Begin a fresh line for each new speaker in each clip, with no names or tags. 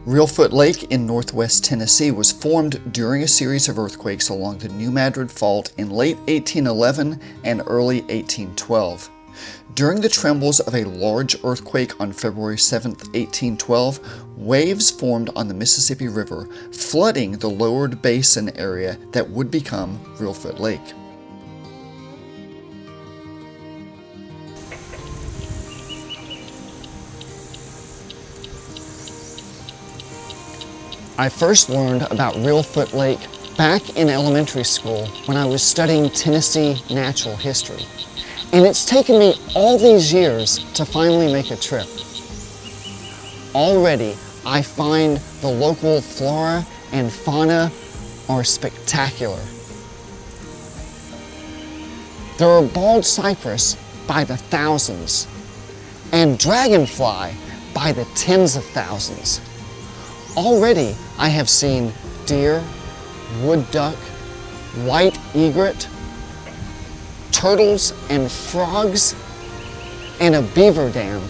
Reelfoot Lake in northwest Tennessee was formed during a series of earthquakes along the New Madrid Fault in late 1811 and early 1812. During the trembles of a large earthquake on February 7, 1812, waves formed on the Mississippi River, flooding the lowered basin area that would become Reelfoot Lake. I first learned about Reelfoot Lake back in elementary school when I was studying Tennessee natural history. And it's taken me all these years to finally make a trip. Already, I find the local flora and fauna are spectacular. There are bald cypress by the thousands and dragonfly by the tens of thousands. Already, I have seen deer, wood duck, white egret, turtles and frogs, and a beaver dam.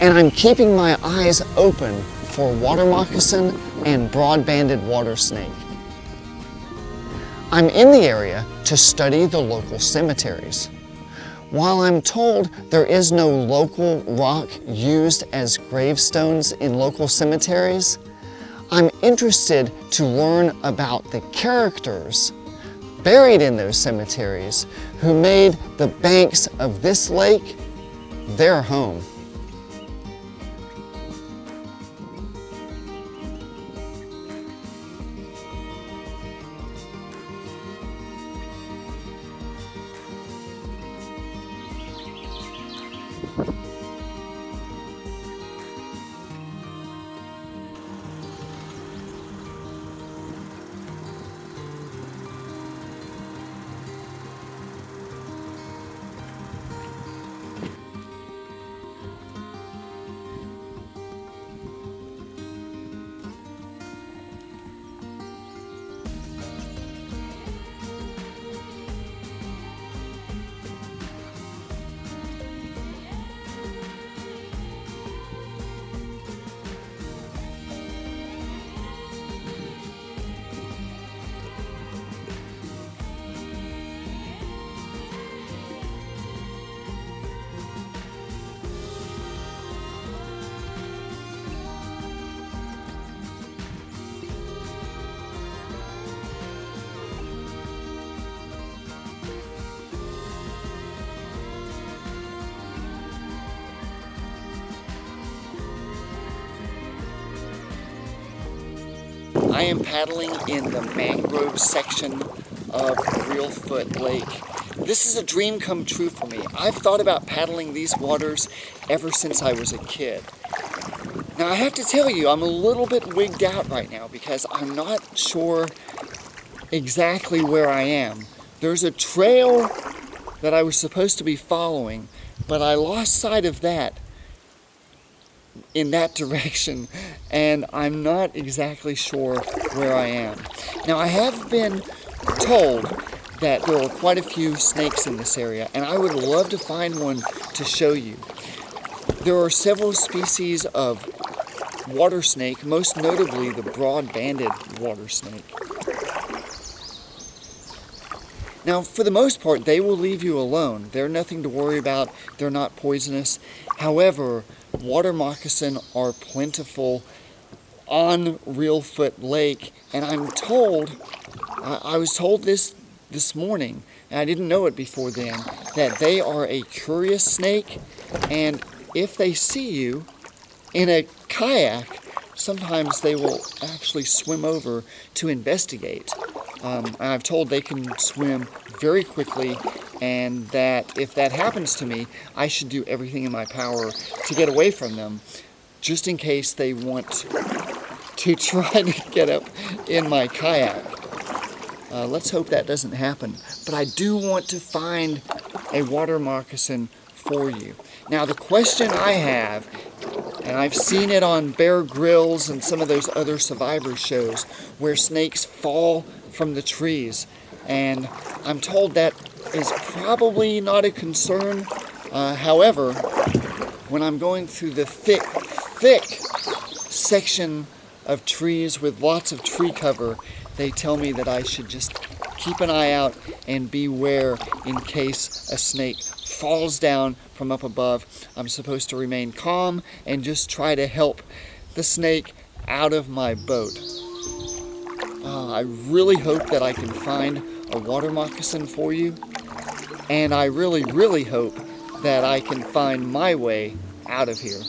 And I'm keeping my eyes open for water moccasin and broad-banded water snake. I'm in the area to study the local cemeteries. While I'm told there is no local rock used as gravestones in local cemeteries, I'm interested to learn about the characters buried in those cemeteries who made the banks of this lake their home. I am paddling in the mangrove section of Reelfoot Lake. This is a dream come true for me. I've thought about paddling these waters ever since I was a kid. Now I have to tell you, I'm a little bit wigged out right now because I'm not sure exactly where I am. There's a trail that I was supposed to be following, but I lost sight of that in that direction, and I'm not exactly sure where I am. Now, I have been told that there are quite a few snakes in this area, and I would love to find one to show you. There are several species of water snake, most notably the broad-banded water snake. Now, for the most part, they will leave you alone. They're nothing to worry about. They're not poisonous. However, water moccasin are plentiful on Reelfoot Lake, and I'm told, I was told this morning, and I didn't know it before then, that they are a curious snake, and if they see you in a kayak, sometimes they will actually swim over to investigate. I've told they can swim very quickly, and that if that happens to me, I should do everything in my power to get away from them, just in case they want to try to get up in my kayak. Let's hope that doesn't happen. But I do want to find a water moccasin for you. Now, the question I have, and I've seen it on Bear Grylls and some of those other survivor shows where snakes fall from the trees, and I'm told that is probably not a concern. However, when I'm going through the thick section of trees with lots of tree cover, they tell me that I should just keep an eye out and beware in case a snake falls down from up above. I'm supposed to remain calm and just try to help the snake out of my boat. I really hope that I can find a water moccasin for you, and I really, really hope that I can find my way out of here.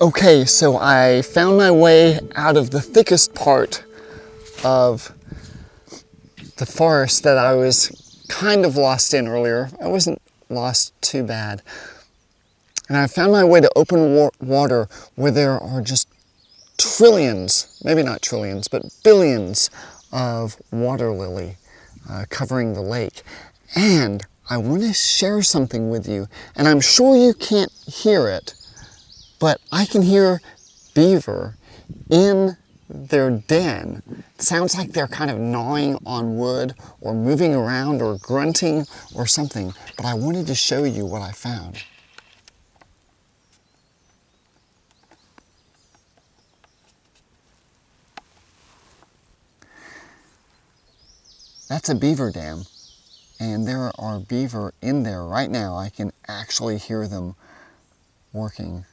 Okay, so I found my way out of the thickest part of the forest that I was kind of lost in earlier. I wasn't lost too bad. And I found my way to open water where there are just trillions, maybe not trillions, but billions of water lily covering the lake. And I want to share something with you, and I'm sure you can't hear it, but I can hear beaver in their den. It sounds like they're kind of gnawing on wood or moving around or grunting or something, but I wanted to show you what I found. That's a beaver dam, and there are beaver in there right now. I can actually hear them working.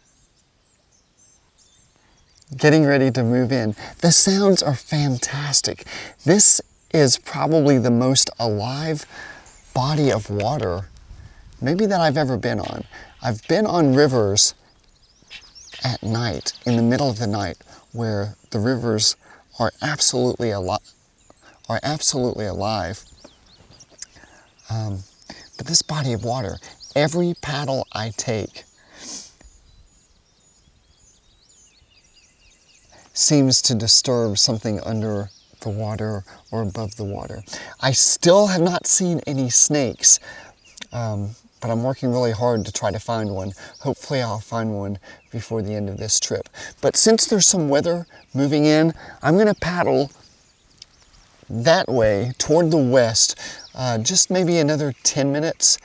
Getting ready to move in. The sounds are fantastic. This is probably the most alive body of water maybe that I've ever been on. I've been on rivers at night, in the middle of the night, where the rivers are absolutely alive. But this body of water, every paddle I take seems to disturb something under the water or above the water. I still have not seen any snakes, but I'm working really hard to try to find one. Hopefully I'll find one before the end of this trip. But since there's some weather moving in, I'm going to paddle that way toward the west, just maybe another 10 minutes,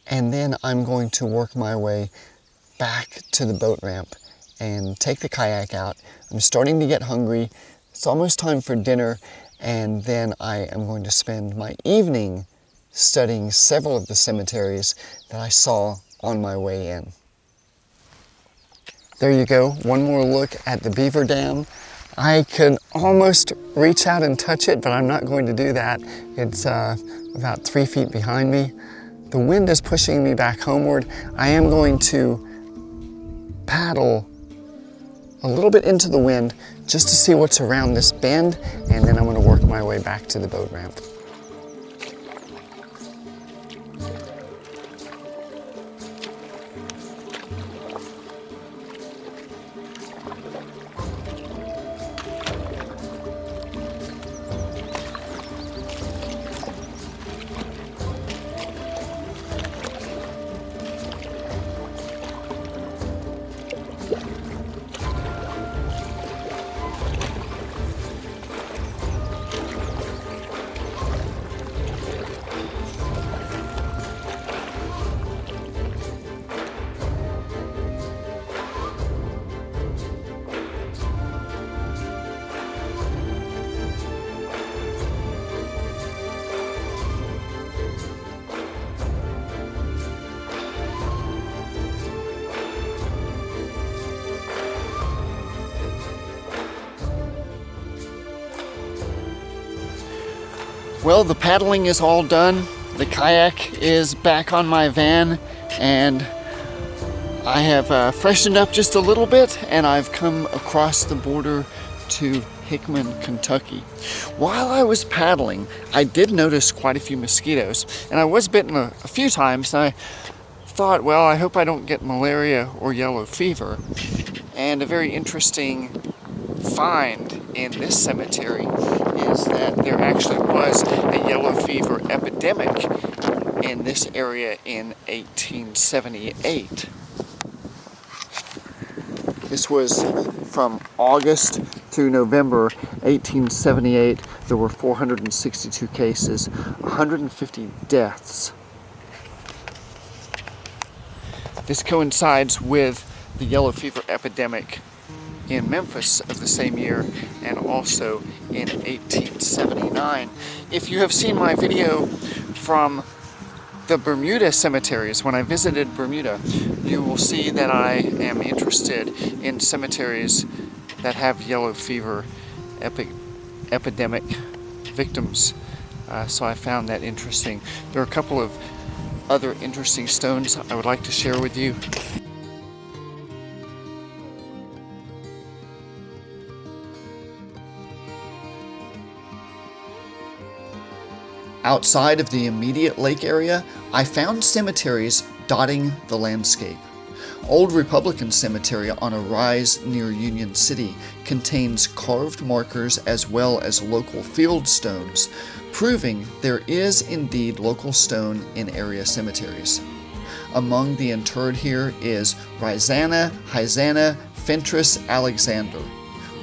and then I'm going to work my way back to the boat ramp and take the kayak out. I'm starting to get hungry. It's almost time for dinner, and then I am going to spend my evening studying several of the cemeteries that I saw on my way in. There you go, one more look at the beaver dam. I could almost reach out and touch it, but I'm not going to do that. It's about 3 feet behind me. The wind is pushing me back homeward. I am going to paddle a little bit into the wind just to see what's around this bend, and then I'm going to work my way back to the boat ramp. Well, the paddling is all done. The kayak is back on my van, and I have freshened up just a little bit, and I've come across the border to Hickman, Kentucky. While I was paddling, I did notice quite a few mosquitoes, and I was bitten a few times, and I thought, well, I hope I don't get malaria or yellow fever. And a very interesting find in this cemetery is that there actually was a yellow fever epidemic in this area in 1878. This was from August through November 1878. There were 462 cases, 150 deaths. This coincides with the yellow fever epidemic in Memphis of the same year, and also in 1879. If you have seen my video from the Bermuda cemeteries, when I visited Bermuda, you will see that I am interested in cemeteries that have yellow fever epidemic victims. So I found that interesting. There are a couple of other interesting stones I would like to share with you. Outside of the immediate lake area, I found cemeteries dotting the landscape. Old Republican Cemetery on a rise near Union City contains carved markers as well as local field stones, proving there is indeed local stone in area cemeteries. Among the interred here is Rhizana Hyzana Fentress Alexander.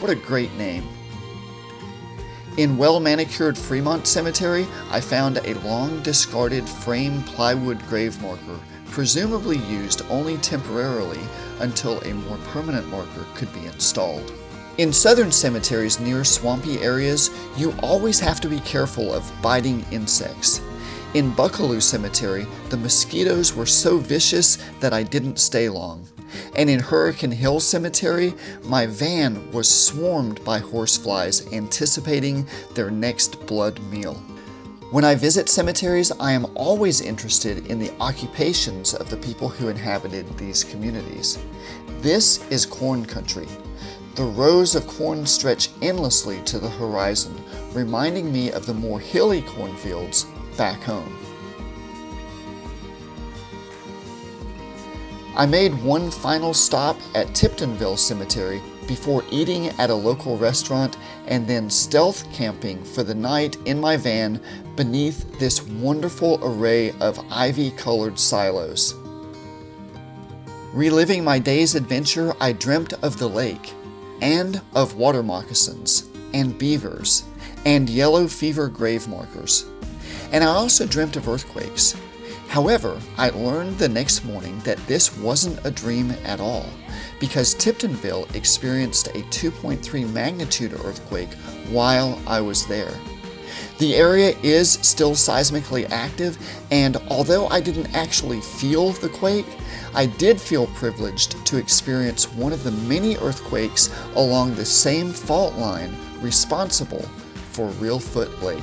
What a great name. In well-manicured Fremont Cemetery, I found a long-discarded frame plywood grave marker, presumably used only temporarily until a more permanent marker could be installed. In southern cemeteries near swampy areas, you always have to be careful of biting insects. In Buckaloo Cemetery, the mosquitoes were so vicious that I didn't stay long. And in Hurricane Hill Cemetery, my van was swarmed by horseflies anticipating their next blood meal. When I visit cemeteries, I am always interested in the occupations of the people who inhabited these communities. This is corn country. The rows of corn stretch endlessly to the horizon, reminding me of the more hilly cornfields back home. I made one final stop at Tiptonville Cemetery before eating at a local restaurant and then stealth camping for the night in my van beneath this wonderful array of ivy-colored silos. Reliving my day's adventure, I dreamt of the lake, and of water moccasins, and beavers, and yellow fever grave markers. And I also dreamt of earthquakes. However, I learned the next morning that this wasn't a dream at all, because Tiptonville experienced a 2.3 magnitude earthquake while I was there. The area is still seismically active, and although I didn't actually feel the quake, I did feel privileged to experience one of the many earthquakes along the same fault line responsible for Reelfoot Lake.